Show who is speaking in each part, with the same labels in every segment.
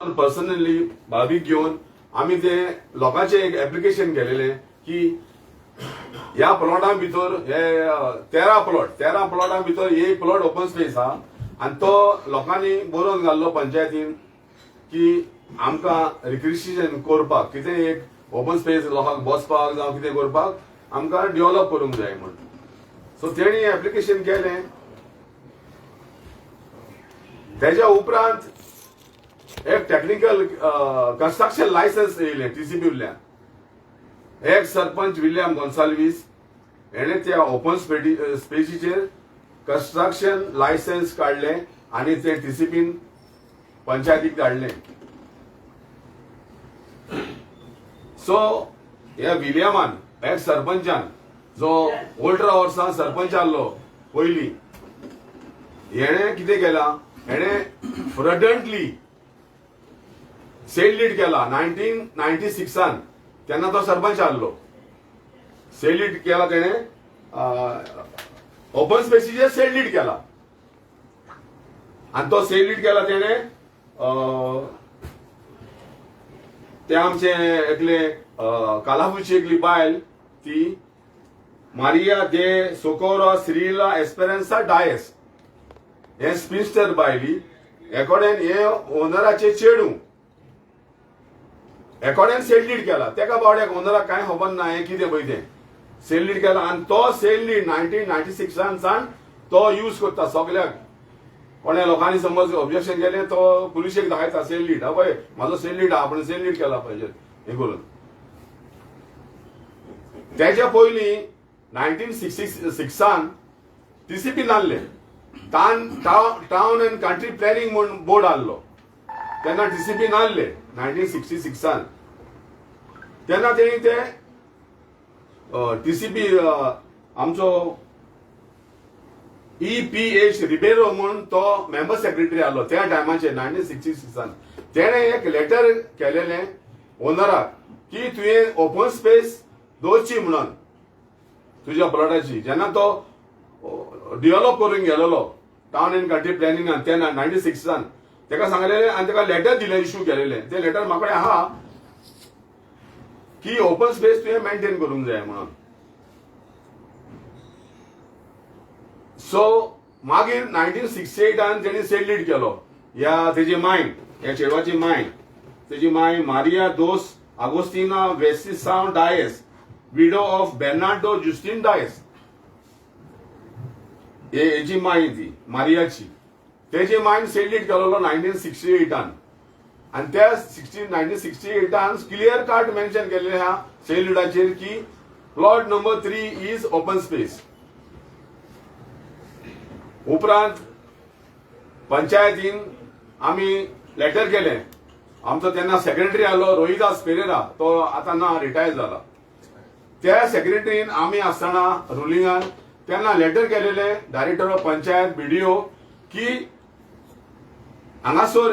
Speaker 1: Personally भावीक घेऊन आम्ही ते लोकांचे एक ऍप्लिकेशन केलेले की ह्या प्लॉटां भितर हे 13 प्लॉटां भितर एक प्लॉट ओपन स्पेस हा आणि तो लोकांनी बरोवन घाल्लो पंचायतीन की आमकां रिक्रिएशन करपाक कितें एक ओपन स्पेस लोकांक बसपाक जावं कितें करपाक आमकां डेव्हलप करूंक जाय म्हण. सो तेणी ऍप्लिकेशन केलें. तेज्या उपरांत एक टेक्निकल कंस्ट्रक्शन लायसन्स येयलें टीसीबी उरल्यान. एक सरपंच विलियम गोन्साल्वीस हेणे त्या ओपन स्पेसीचेर कंस्ट्रक्शन लायसन्स काढले आणि ते टीसीबीन पंचायतीक धाडले. सो ह्या विलियमान एक सरपंचान जो ओल्ड्रा वर्सां सरपंच आसलो पयलीं हेणे कितें केला, हेणे फ्रडंटली सेल लीड केला 1996 तेन्ना तो सरपंच आसलो. सेल लीड केला तेणे ओपन स्पेसीचेर सेल लीड केला आणि तो सेल लीड केला तेणे ते आमचे एकले कालाफुची एकली बायल ती मारिया दे सोकोरो सिरिला एस्पेरन्सा डायस हे स्पिन्स्टर बायली एकोडेन हे ओनराचे चेडू एकोडेन सेल लीड केला. तेका बावड्याक ओनराक कांय खबर ना हे कितें पळय तें सेल लीड केला आणि तो सेल लीड 1996 सावन तो यूज करता सगळ्याक. कोणे लोकांनी समज ऑब्जेक्शन केलें तो पुलिशेक दाखयता सेल लीड हा पळय म्हाजो सेल लीड हा आपण सेल लीड केला पाहिजे हे करून. तेच्या पयलीं 1966 टीसीपी नासले टाउन अँड कंट्री प्लॅनिंग म्हणून बोर्ड आसलो तेन्ना टीसीपी नासले 1966 तेन्ना तेणी ते टीसीपी आमचो EPH रिबेरो म्हणून तो मेंबर सेक्रेटरी आसलो त्या टायमाचेर 1966 तेणे एक लेटर केलेलें ओनराक की तुवें ओपन स्पेस दवरची म्हणून तुज्या प्लॉटाची. जेन्ना तो डेव्हलप करून गेलेलो टाउन अँड कंट्री प्लॅनिंगान तेन्ना 96 तेका सांगलेलें आनी तेका लेटर दिलें इश्यू केलेलें. ते लेटर म्हाका कडेन आहा की ओपन स्पेस तुवें मेंटेन करूंक जाय म्हणून. सो मागीर 1968 तेणी सेल लीड केलो. ह्या तेजी माय ह्या चेडवाची माय तेजी माय मारिया दोस आगोस्तिना वेस्टिसांव डायस विडो ऑफ बेर्नार्डो जुस्टिन डायस हेची माय ती मारियाची. तेजी मायन सेल लीड केलेलो 1968 आणि त्या 1968 क्लियर कार्ड मेन्शन केलेले ह्या सेल लीडाचेर की plot number 3 is open space. उपरांत पंचायतीन आम्ही लेटर केले. आमचो तेन्ना सेक्रेटरी आसलो रोहिदास पेरेरा तो आतां ना रिटायर जाला. त्या सेक्रेटरीन आमी आसतना रुलिंगान तेन्ना लेटर केलेले डायरेक्टर ऑफ पंचायत BDO की हांगासर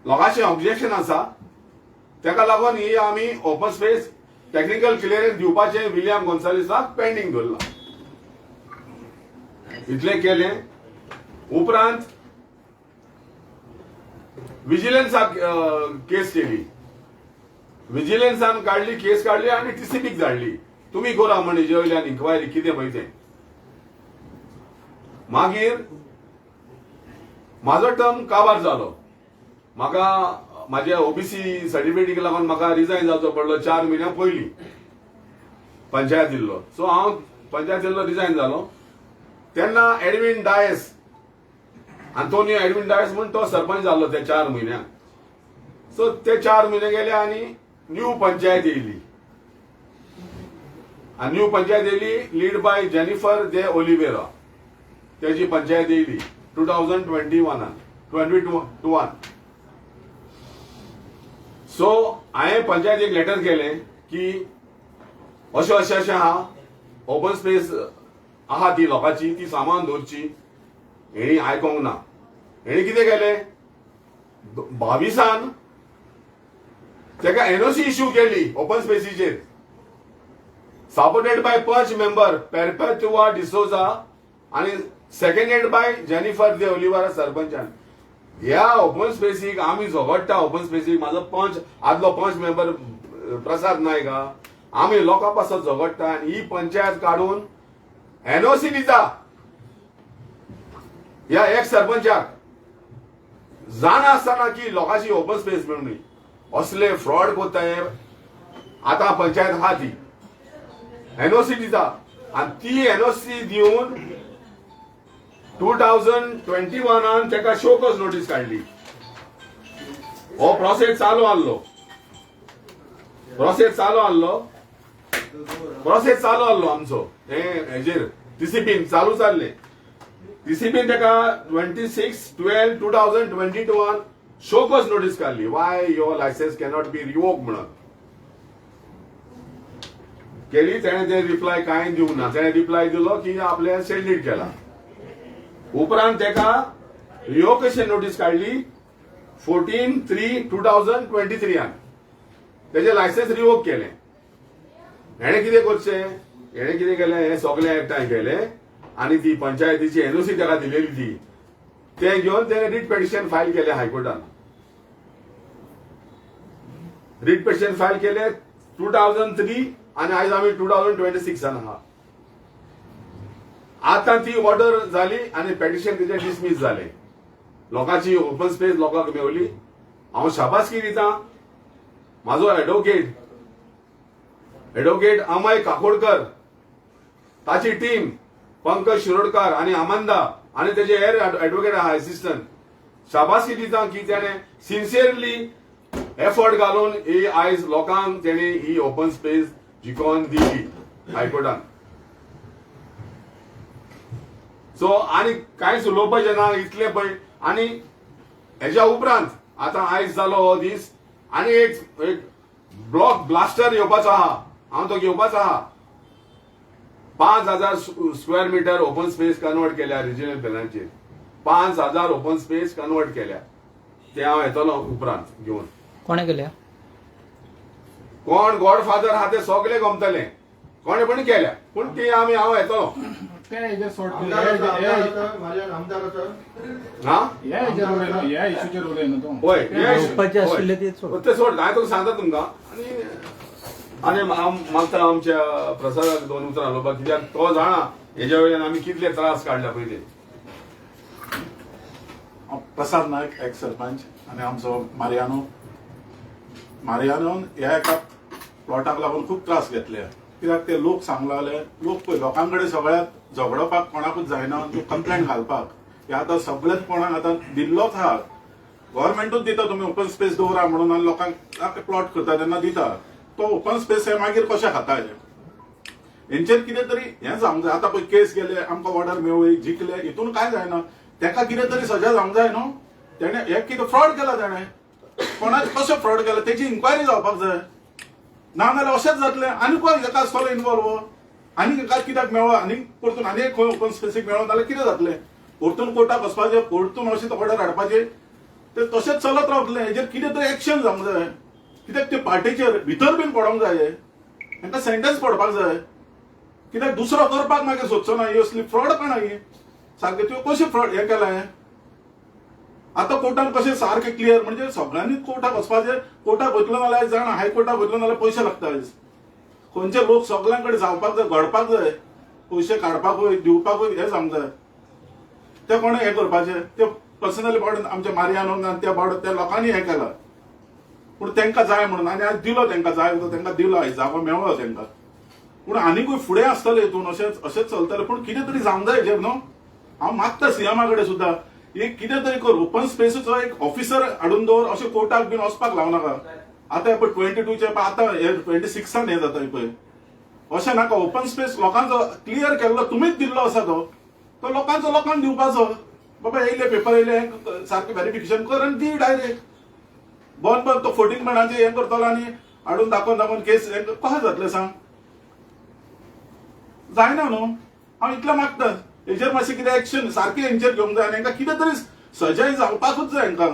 Speaker 1: लोकांचे ऑब्जेक्शन आसा तेका लागून ही आमी ओपन स्पेस टेक्निकल क्लियरन्स दिवपाचे विलियम गोन्साल्विसाक पेंडिंग दवरला. इतलें केलें. उपरांत विजिलन्साक केस केली. विजिलन्सान काढली केस काढली आणि टीसीबीक धाडली तुमी करा म्हण हेजे वयल्यान इन्क्वायरी कितें पळय तें. मागीर म्हाजो टर्म काबार जालो. म्हाका म्हाज्या OBC सर्टिफिकेटीक लागून म्हाका रिजायन जावचो पडलो 4 म्हयन्या पयलीं पंचायत दिल्लो. सो हांव पंचायत दिल्लो रिजायन जालो. तेन्ना एडविन डायस आंतोनियो एडविन डायस म्हणून तो सरपंच जाल्लो त्या 4 म्हयन्याक. सो ते 4 म्हयने गेले आणि न्यू पंचायत येयली. आणि न्यू पंचायत येयली lead by Jennifer they Oliveira. तेजी पंचायत येयली 2021. सो हांवें पंचायतीक लेटर केलें की अशें आहा ओपन स्पेस आहा ती लोकांची ती सामान दवरची. हेणी आयकोंक ना. हेणी कितें केलें 22 तेका NOC इश्यू केली ओपन स्पेसीचेर सपोर्टेड बाय पंच मेंबर पेरपेतुआ डिसोजा आणि सेकंडेड बाय जेनिफर दे ओलिवेरा सरपंचान. ह्या ओपन स्पेसीक आमी झगडटा. ओपन स्पेसीक माझो पंच आदलो पंच मेंबर प्रसाद नायक आमी लोकां पासत झगडटा आनी ही पंचायत काडून एनओसी दिता ह्या एक सरपंचाक जाण आसतना की लोकांची ओपन स्पेस मेळून असले फ्रॉड कोत्ता हे. आतां पंचायत आहा ती एनओसी दिता आनी ती एनओसी दिवन 2021 ताका शोकॉज नोटीस काढली. हो प्रोसेस चालू आसलो आमचो हेजेर डीसीपीन चालू जाल्ले. डीसीपीन ताका 26/12/2022 शोकॉज नोटीस काढली. Y your licence cannot be revoke म्हणून केली. तेणे ते रिप्लाय कांय दिवंक ना. तेणे रिप्लाय दिलो की आपल्या सेंडीट केला. उपरांत ताका रिवोकेशन नोटीस काढली 14/3/2023 तेजे लायसन्स रिवोक केले. हेणे कितें करचें, हेणे कितें केलें, हे सगळें एकठांय केले आनी ती पंचायतीची एनओसी ताका दिलेली ती ते घेवन तेणे रिट पेटिशन फायल केले हायकोर्टान. रिट पेटिशन फायल केले 2003 आनी आयज आमी 2026 आहा. आता ती ऑर्डर जाली आनी पेटिशन तिचे डिसमीस जाले. लोकांची ओपन स्पेस लोकांक मेवली. हांव शाबासकी दिता म्हाजो एडवोकेट अमय काकोडकर, ताची टीम पंकज शिरोडकार आनी आमंदा आनी तेजे हेर एडवोकेट आहा असिस्टंट. शाबासकी दिता की तेणे सिन्सियरली एफर्ट घालून ही आयज लोकांक तेणे ही ओपन स्पेस जिखोवन दिली हायकोर्टान. सो आनी कांयच उलोवपाचें ना इतलें पळय. आनी हेच्या उपरांत आतां आयज जालो हो दीस आनी एक ब्लॉक ब्लास्टर येवपाचो आहा. हांव तो घेवपाचो आहा. 5000 square meter open space convert केल्या रिजनल प्लॅनाचेर. 5000 ओपन स्पेस कन्वर्ट केल्या. ते हांव येतलो उपरांत घेवन.
Speaker 2: कोणे केल्या?
Speaker 1: कोण गॉडफादर आहा ते सगळे गमतले. कोणे पण केल्या पूण ती हांव येतलो. ते सोड हांवें तुका सांगता तुमकां. आनी मागता आमच्या प्रसादाक 2 उतरां उलोवपाक कित्याक तो जाणा हेज्या वयल्यान आमी कितले त्रास काडल्या पळय ते.
Speaker 3: प्रसाद नायक एक्स सरपंच आनी आमचो मारियानोन ह्या एका प्लॉटाक लागून खूब त्रास घेतले. कित्याक ते लोक सांगू लागले लोक पळय लोकां कडेन सगळ्यात झगडपाक कोणाकूच जायना. कंप्लेंट घालपाक हे आतां सगळेच कोणाक आतां दिल्लोच आहा. गव्हर्मेंटूच दिता तुमी ओपन स्पेस दवरा म्हणून आनी लोकांक प्लॉट करता तेन्ना दिता. तो ओपन स्पेस हे मागीर कशें खाता हेंचेर कितें तरी हें जावंक जाय. आतां पळय केस गेले आमकां ऑर्डर मेळ्ळी जिखले हितून कांय जायना. तेका कितें तरी सजा जावंक जाय न्हू. तेणे हे कितें फ्रॉड केला तेणे कोणाक कशें फ्रॉड केला तेची इन्क्वायरी जावपाक जाय. ना जाल्यार अशेंच जातलें आनी कोण हेका आसतलो इनवॉल्व आनी हेका कित्याक मेळ्ळो आनी परतून आनी खंय ओपन स्पेसीक मेळ्ळो जाल्यार कितें जातलें. परतून कोर्टाक वचपाचें परतून अशें ऑर्डर हाडपाचें ते तशेंच चलत रावतलें. हेजेर कितें तरी एक्शन जावंक जाय. कित्याक ते पार्टीचेर भितर बीन पडोंक जाय. तांकां सेंटेन्स पडपाक जाय. कित्याक दुसरो करपाक मागीर सोदचो ना. ही असली फ्रॉड काणां ही सारकें त्यो कशें फ्रॉड हें केलें. आतां कोर्टान कशें सारकें क्लियर म्हणजे सगळ्यांनीच कोर्टाक वचपाचें. कोर्टाक वयतलो जाल्यार जाणा हायकोर्टाक वयतलो जाल्यार पयशे लागता. आयज खंयचे लोक सगळ्यां कडेन जावपाक जाय घडपाक जाय. पयशे काडपाकूय दिवपाकूय हें जावंक जाय. ते कोणें हें करपाचें ते पर्सनली पावडून आमच्या मारियानोन त्या पावडून त्या लोकांनी हें केलां पूण तांकां जाय म्हणून आनी आयज दिलो तांकां जाय तो तांकां दिलो आयज जागो मेळ्ळो तांकां. पूण आनीकूय फुडें आसतलें हितून अशेंच चलतलें. पूण कितें तरी जावंक जाय हेजेर न्हू. हांव मागता सीएमा कडेन सुद्दां एक कितें तरी कर. ओपन स्पेसीचो एक ऑफिसर हाडून दवर. अशें कोर्टाक बीन वचपाक लावनाका. आतां पळय 22चे आतां 26 हें जाता पळय अशें नाका. ओपन स्पेस लोकांचो क्लियर केल्लो तुमीच दिल्लो आसा तो लोकांचो लोकांक दिवपाचो. बाबा येयले पेपर येयले सारकें व्हेरिफिकेशन कर आनी दी डायरेक्ट. बंद तो फोटिंगपणाचें हें करतलो आनी हाडून दाखोवन केस हें कशें जातलें सांग. जायना न्हू. हांव इतलें मागता हेजेर मातशें कितें एक्शन सारकें हेंचेर घेवंक जाय आनी हांकां कितें तरी सजाय जावपाकूच जाय हांकां.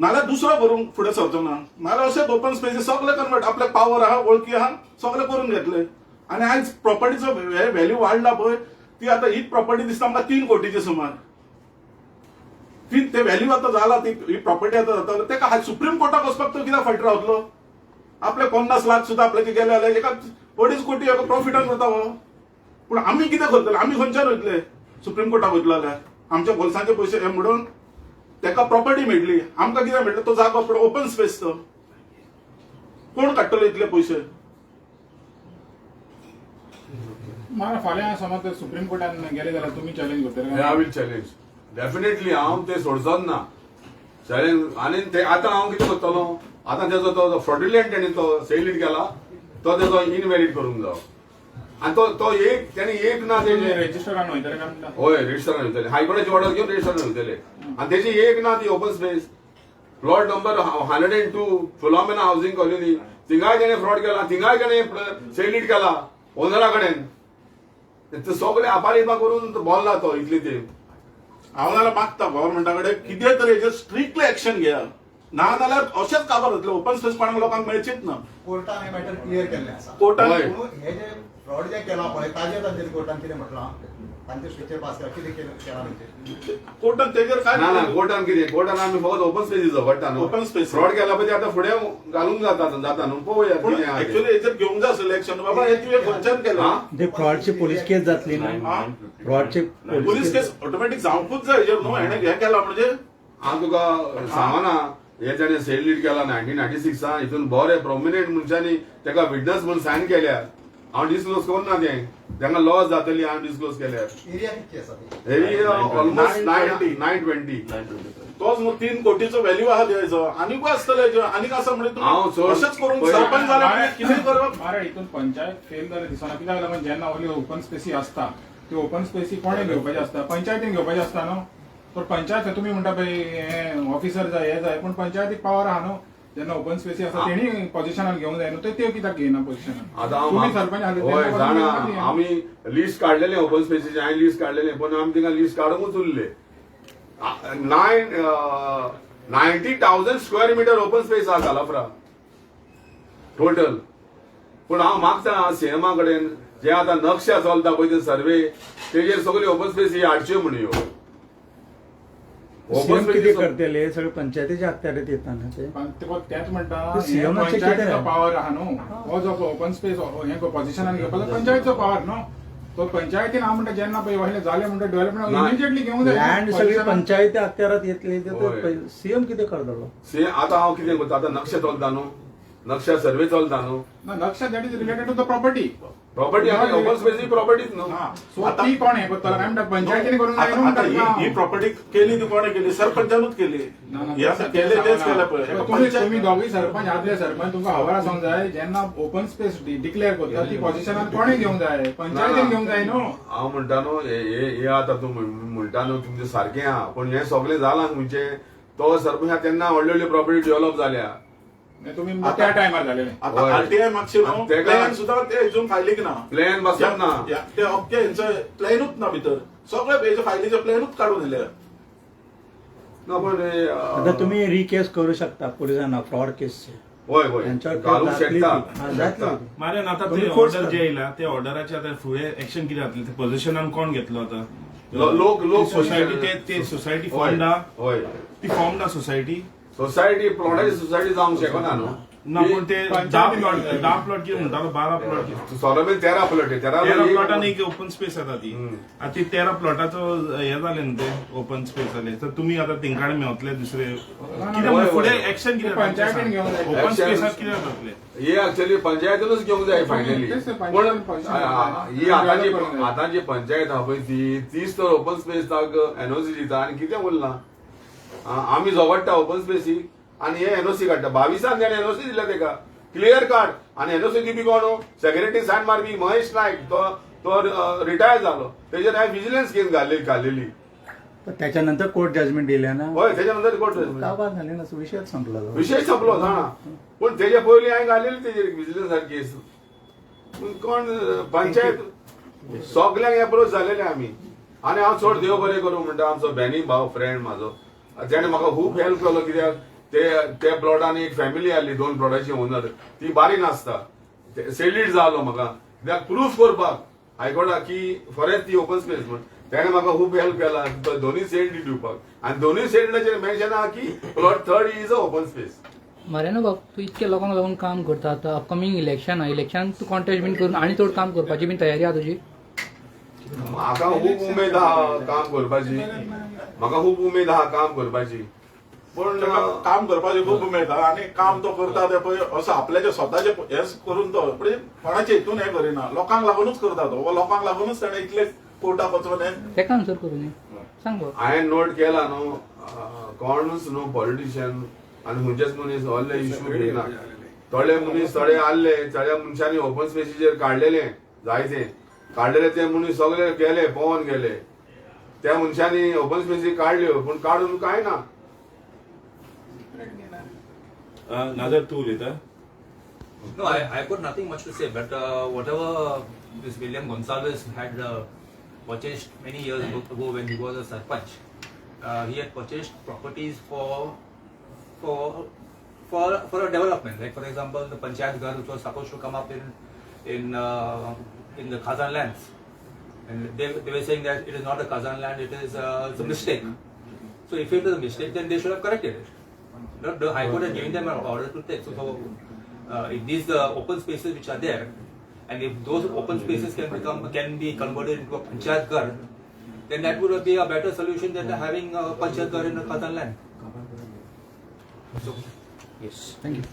Speaker 3: नाल्यार दुसरो करूंक फुडें सरचो ना. नाल्यार अशेंच ओपन स्पेसीस सगळे कन्वर्ट आपल्याक पावर आहा वळखी आहा सगळे करून घेतले. आनी आयज प्रॉपर्टीचो व्हॅल्यू वाडला पळय ती आतां हीच प्रॉपर्टी दिसता आमकां 3 कोटीची सुमार. ते व्हॅल्यू आता झाला ती ही प्रॉपर्टी आता जाता ते सुप्रीम कोर्टाक वचपाक तो कित्याक फाटी रावतलो आपले 50 लाख सुद्धा आपल्याचे गेले जाल्यार एका 2.5 कोटी प्रॉफिटान जाता हो पूण आमी कितें करतले आमी खंयच्यान वयतले सुप्रीम कोर्टाक वयतलो जाल्यार आमच्या गोल्सांचे पयशे हे म्हणून ताका प्रॉपर्टी मेळटली आमकां कितें मेळटलें तो जागो ओपन स्पेस तो कोण काडटलो इतले पयशे
Speaker 2: मला फाल्यां समज सुप्रीम कोर्टान गेले जाल्यार तुमी चॅलेंज करतले
Speaker 1: आय विल चॅलेंज डेफिनेटली हांव ते सोडचोच ना चॅलेंज आनी ते आतां हांव कितें करतलो आतां तेजो तो फ्रॉड्युलंट तेणी तो सेलिट केला तो तेजो इनवॅलिड करूंक जाय आनी तो एक तेणी एक ना तेजे
Speaker 2: रेजिस्टरान वयतले काय म्हणटा
Speaker 1: होय रजिस्टरान वयतले हायकोर्टाची ऑर्डर घेवन रजिस्टरान वयतले आनी तेजी एक ना ती open space plot number 102 Philomena housing colony थिंगाय तेणे फ्रॉड केला थिंगाय तेणे सेलिट केला ओनरा कडेन ते सगळे आपालिपा करून बोल्ला तो इतले ते
Speaker 3: हांव जाल्यार मागता गव्हर्नमेंटा कडेन कितें तरी हेजेर स्ट्रिक्टली एक्शन घेया ना जाल्यार अशेंच काबार जातले ओपन स्पेस कोणाक लोकांक मेळचीच ना
Speaker 4: कोर्टान हे मॅटर क्लियर केल्ले आसा
Speaker 3: कोर्टान
Speaker 1: होय.
Speaker 4: पूण हे जे फ्रॉड जे केला पळय ताजेर तांचेर कोर्टान कितें म्हटलां तांचे स्ट्रिक्चर पास केला कितें केला म्हणजे
Speaker 3: कोर्टान तेजेर काय
Speaker 1: ना कोर्टान कितें कोर्टान आमी फकत ओपन स्पेसीचो पडटा न्हू
Speaker 3: Open space.
Speaker 1: फ्रॉड केला पळय आतां फुडें घालूंक जाता न्हू पळोवया
Speaker 3: पूण
Speaker 1: कितें आहा तें.
Speaker 3: एक्चुअली हेजेर घेवंक जाय आसलें एक्शन बाबा हे तुवें खंयच्यान केलें
Speaker 1: हा?
Speaker 5: ते फ्रॉडची पोलीस केस जातली ना फ्रॉडची
Speaker 3: पोलीस केस ऑटोमॅटिक जावंकूच जाय हेजेर न्हू हेणे हें केला म्हणजे
Speaker 1: हांव तुका सांगना हे ताणें सेलिट केला 1996 हितून बरे प्रोमिनंट मनशांनी ताका विटनस म्हणून सायन केल्या हांव डिस्क्लोज करना तें तांकां लॉस जातली हांव डिस्क्लोज केल्यार
Speaker 4: एरिया कितली आसा ती
Speaker 1: हेरी ऑलमोस्ट
Speaker 3: 920.
Speaker 1: 920
Speaker 3: तोच न्हू 3 कोटीचो व्हॅल्यू आहा तेजो आनीकूय आसतले हेजेर आनीक आसा म्हणजे
Speaker 1: हांव
Speaker 3: तुम्ही
Speaker 1: चड-
Speaker 3: अशेंच करून
Speaker 1: पळय-
Speaker 3: सरपंच जाल्यार म्हणजे कितें करप
Speaker 2: मारे हितून पंचायत फेल जाले दिसना कित्याक लागून जेन्ना ओली ओपन स्पेसी असता ती ओपन स्पेसी कोणे घेवपाची असता पंचायतीन घेवपाची असता न्हू तर पंचायत तुमी म्हणटा पळय हे ऑफिसर जाय हे जाय पूण पंचायतीक पावर आहा न्हू जेन्ना ओपन स्पेसी आसा तेणी पोझिशनान घेवंक जाय न्हू ते त्यो कित्याक घेयना पोझिशनान
Speaker 1: आतां हांव
Speaker 2: तुमी सरपंच आहा
Speaker 1: होय
Speaker 2: तेन्ना
Speaker 1: जाणा
Speaker 2: पोझिशनान घेया.
Speaker 1: आमी लिस्ट काडलेलें ओपन स्पेसीचें हांवें लिस्ट काडलेलें पूण आमी तिका लिस्ट काडूंकूच उरले 90,000 स्क्वेअर मिटर ओपन स्पेस आहा कालाफ्रा टोटल पूण हांव मागता सीएमा कडेन जे आतां नक्षा चलता पळय ते सर्वे तेजेर सगळी ओपन स्पेस ही हाडच्यो म्हणून ह्यो ओपन
Speaker 5: सीएम किती
Speaker 1: स्पेस
Speaker 5: करतले सगळे पंचायतीच्या अखत्यारीत येताना ते
Speaker 2: पण तेच म्हणटा
Speaker 5: ते CM चे कितें
Speaker 2: पंचायतीचो
Speaker 5: आहे?
Speaker 2: पावर आहा न्हू हो जो ओपन स्पेस हे पोझिशनान घेवपाचो पंचायतीचो पावर न्हू तो पंचायतीन हांव म्हणटा जेन्ना पळय व्हडले जाले म्हणटा डेव्हलपमेंट
Speaker 1: ना.
Speaker 2: इमिजिएटली घेवंक जाय
Speaker 5: लँड सगळी
Speaker 2: पोझिशनान.
Speaker 5: पंचायती अखत्यारात येतली
Speaker 1: होय.
Speaker 5: सीएम किती करतलो
Speaker 1: आतां हांव कितें करता आतां नक्षा चलता न्हू नक्षा सर्वे चलता न्हू
Speaker 2: ना, लक्ष that is related to the property
Speaker 1: property आमी ओपन स्पेस ही प्रॉपर्टीच न्हू
Speaker 2: सो ती कोण हे करतलो काय म्हणटा पंचायतीने करून जाय न्हू
Speaker 3: आता
Speaker 2: म्हणटा
Speaker 3: ही प्रॉपर्टी केली ती कोणे केली सरपंचानूच केली हे आता केले तेच केलं पळय
Speaker 2: तुम्ही
Speaker 3: पंचायत
Speaker 2: दोघी सरपंच आदले सरपंच तुमकां खबर आसूंक जाय जेन्ना ओपन स्पेस डिक्लेअर करता ती पोझिशनान कोणे घेवंक जाय पंचायतीन घेवंक जाय न्हू
Speaker 1: हांव म्हणटा न्हू हे आतां तूं म्हणटा न्हू तुमचें सारकें आहा पूण हें सगळें जालां म्हणजे तो सरपंच तेन्ना व्हडल्यो व्हडल्यो प्रॉपर्टी डेव्हलप जाल्या
Speaker 2: तुम्ही त्या टायमार झालेले
Speaker 3: आता
Speaker 1: होय.
Speaker 3: आरटीआय मागचे न्हू
Speaker 1: आणि तेका-
Speaker 3: प्लॅन सुद्धा ते हितून फायलीक ना
Speaker 1: प्लॅन बसत ना
Speaker 3: ते अख्खे हेंचो प्लॅनूच ना भितर सगळे हेजे फायलीचे प्लॅनूच काडून दिले
Speaker 1: ना पण
Speaker 5: आता तुम्ही रिकेस करू शकता पोलिसांना फ्रॉड केसचे
Speaker 1: होय होय
Speaker 5: त्यांच्यावर
Speaker 1: घालूंक
Speaker 5: जातली
Speaker 1: शकता
Speaker 5: ती. हा, जातली ती.
Speaker 6: मारेन आता
Speaker 5: तुम्ही
Speaker 6: ते
Speaker 5: force
Speaker 6: ऑर्डर
Speaker 5: करा.
Speaker 6: जे येयला ते ऑर्डराचे आता फुडें एक्शन कितें जातलें ते पोझिशनान कोण घेतलो आता
Speaker 1: लोक
Speaker 6: सोसायटी ते सोसायटी फॉर्म ना
Speaker 1: होय
Speaker 6: ती फॉर्म ना सोसायटी
Speaker 1: सोसायटी प्लॉटाची सोसायटी जावंक शकना न्हू
Speaker 6: ना पण ते 10 प्लॉट कितें म्हणटालो 12 प्लॉट कितें
Speaker 1: सोलमेन 13 प्लॉट
Speaker 6: 13 प्लॉटान एक ओपन स्पेस येता ती
Speaker 1: हम्म.
Speaker 6: आता ती 13 प्लॉटाचो हे जाले न्हू ते ओपन स्पेस जाले तर तुम्ही आता तेंकाडे मेवतले दुसरे कितें
Speaker 1: होय,
Speaker 6: फुडें
Speaker 1: होय.
Speaker 6: एक्शन कितें
Speaker 2: पंचायतीन घेवंक जाय.
Speaker 6: ओपन
Speaker 1: Action-
Speaker 6: स्पेसाक कितें जातलें
Speaker 1: हे एक्चुअली पंचायतीनूच घेवंक जाय फायनली
Speaker 2: तेच ते
Speaker 1: पण
Speaker 2: पंचायतीन position
Speaker 1: ही
Speaker 2: जाय.
Speaker 1: आतांची
Speaker 2: करूंक जाय.
Speaker 1: आतांची पंचायत आहा पळय तीच तर ओपन स्पेस एनओसी दिता आनी कितें उरला आमी झगडटा ओपन स्पेसीक आनी हे एनओसी काडटा 22 तेणें एनओसी दिल्या तेका क्लियर कार्ड आनी एनओसी दिवपी कोण सेक्रेटरी सायन मारपी महेश नायक तो रिटायर जालो तेजेर हांवें विजिलन्स केस घाल्लेली
Speaker 5: पण त्याच्यानंतर कोर्ट जजमेंट दिले ना
Speaker 1: होय तेच्या नंतर कोर्ट
Speaker 5: काबार झाले ना विषयच संपला तो.
Speaker 1: विषय संपलो जाणा पूण तेजे पयलीं हांवें घालेली तेजेर विजिलन्स केस पूण कोण पंचायत सगल्यांक एप्रोच जालेले आमी आनी हांव चड देव बरें करूं म्हणटा आमचो बेनी भाव फ्रेंड म्हाजो तेणें म्हाका खूब हेल्प केलो कित्याक ते प्लॉटान एक फॅमिली आहली 2 प्लॉटाची ओनर ती बारी नासता सेलिट जालो म्हाका कित्याक प्रूफ करपाक हायकोर्टाक की फॉरेस्ट ती ओपन स्पेस म्हण त्याने म्हाका खूब हेल्प केला तो दोन्ही साइड दिवपाक आनी दोन्ही साइडीचेर मेन्शन आहा की plot 3rd is a open space.
Speaker 7: मरेनो बाब तू इतके लोकांक लागून काम करता आतां अपकमिंग इलेक्शन तू कॉन्टेस्ट बीन करून आनी चड काम करपाची बीन तयारी आहा तुजी?
Speaker 1: म्हाका खूब उमेद आहा काम करपाची, म्हाका खूब उमेद आहा काम करपाची, पण
Speaker 3: तेका काम करपाची खूप उमेद आहा आणि काम तो करता ते पळय असं आपल्याचे स्वताचे हेच करून तो म्हणजे कोणाचे हितून हे करिना, लोकांक लागूनच करता तो, लोकांक लागूनच ताणें इतले कोर्टाक वचून हे
Speaker 7: तेका आन्सर करून सांग बाब.
Speaker 1: हांवें नोट केला न्हू कोणूच न्हू पॉलिटिशियन आनी खंयचेच मनीस व्हडले इश्यू घेयना. थोडे मनीस थोडे आसले, थोड्या मनशांनी ओपन स्पेसीचेर काडलेले जायते काडलेले ते मनीस सगळे गेले पळोवन गेले. त्या मनशांनी ओपन स्पेसी काडल्यो पूण काडून काय ना.
Speaker 6: नाजर तू उलयता?
Speaker 8: No, I got nothing much to say, but whatever this William Gonsalves had purchased many years ago when he was a sarpanch, he had purchased properties for a development. Like for example, the Panchayat Ghar, which was supposed to come up in the Khazan lands, and they were saying that it is not a Khazan land, it is it's a mistake. So if it is a mistake, then they should have corrected it. The High Court had given them an order to take. So if these open spaces which are there, and if those open spaces can be converted into a Panchayat Ghar, then that would be a better solution than having a Panchayat Ghar in a Khazan land. So, yes.
Speaker 7: Thank you.